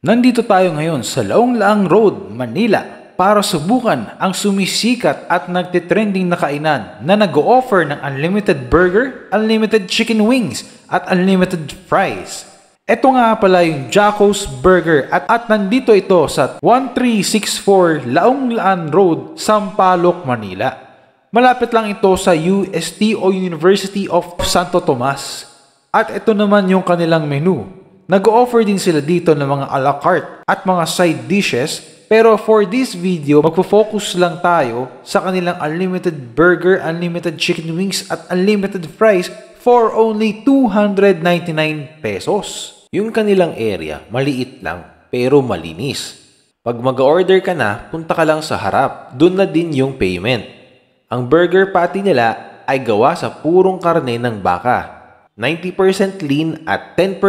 Nandito tayo ngayon sa Laong-Laang Road, Manila para subukan ang sumisikat at nagtitrending na kainan na nag-o-offer ng unlimited burger, unlimited chicken wings at unlimited fries. Ito nga pala yung Jacko's Burger at nandito ito sa 1364 Laong-Laang Road, Sampaloc, Manila. Malapit lang ito sa UST o University of Santo Tomas. At ito naman yung kanilang menu. Nag-o-offer din sila dito ng mga a la carte at mga side dishes, pero for this video, magpo-focus lang tayo sa kanilang unlimited burger, unlimited chicken wings at unlimited fries for only 299 pesos. Yung kanilang area, maliit lang pero malinis. Pag mag-order ka na, punta ka lang sa harap, dun na din yung payment. Ang burger patty nila ay gawa sa purong karne ng baka. 90% lean at 10%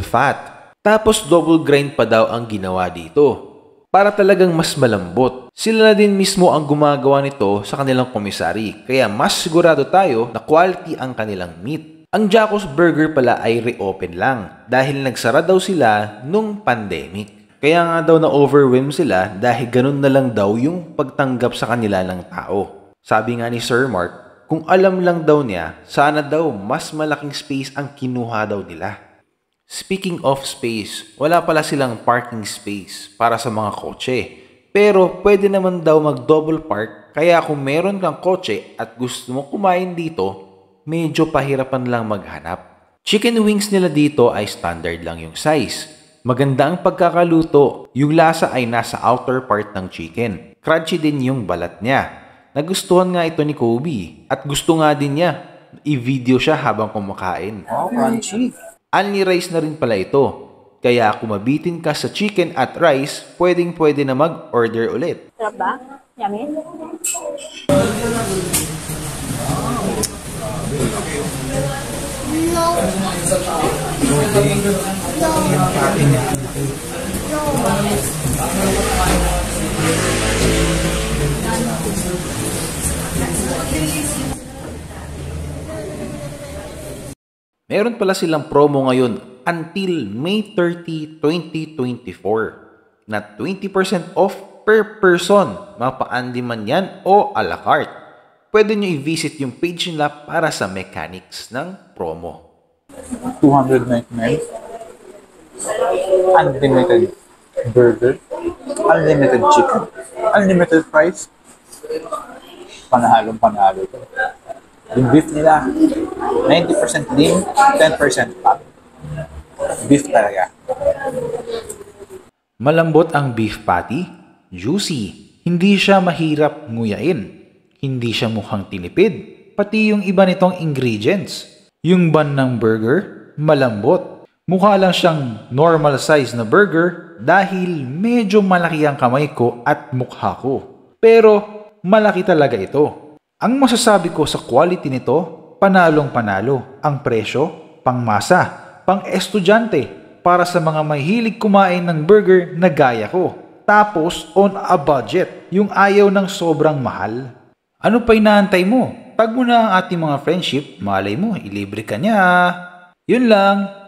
fat. Tapos double grind pa daw ang ginawa dito. Para talagang mas malambot. Sila na din mismo ang gumagawa nito sa kanilang komisari. Kaya mas sigurado tayo na quality ang kanilang meat. Ang Jacko's Burger pala ay reopen lang. Dahil nagsara daw sila nung pandemic. Kaya nga daw na-overwhelm sila dahil ganun na lang daw yung pagtanggap sa kanila ng tao. Sabi nga ni Sir Mark, kung alam lang daw niya, sana daw mas malaking space ang kinuha daw nila. Speaking of space, wala pala silang parking space para sa mga kotse. Pero pwede naman daw mag-double park, kaya kung meron kang kotse at gusto mo kumain dito, medyo pahirapan lang maghanap. Chicken wings nila dito ay standard lang yung size. Maganda ang pagkakaluto, yung lasa ay nasa outer part ng chicken. Crunchy din yung balat niya. Nagustuhan nga ito ni Kobe at gusto nga din niya i-video siya habang kumakain. Oh, crunchy. Only rice na rin pala ito. Kaya kung mabitin ka sa chicken at rice, pwedeng-pwede na mag-order ulit. Sarap ba? Yummy? Meron pala silang promo ngayon until May 30, 2024 na 20% off per person, mapa-andi man yan o a la carte. Pwede nyo i-visit yung page nila para sa mechanics ng promo. 299. Unlimited burger. Unlimited chicken. Unlimited fries. Panahalong panalo to. Yung beef nila, 90% lean, 10% fat. Beef talaga. Malambot ang beef patty, juicy, hindi siya mahirap nguyain, hindi siya mukhang tinipid, pati yung iba nitong ingredients. Yung bun ng burger, malambot. Mukha lang siyang normal size na burger dahil medyo malaki ang kamay ko at mukha ko. Pero malaki talaga ito. Ang masasabi ko sa quality nito, panalong-panalo. Ang presyo, pangmasa, pang-estudyante, para sa mga mahilig kumain ng burger na gaya ko. Tapos, on a budget, yung ayaw ng sobrang mahal. Ano pa inaantay mo? Tag mo na ang ating mga friendship, malay mo, ilibre ka niya. Yun lang.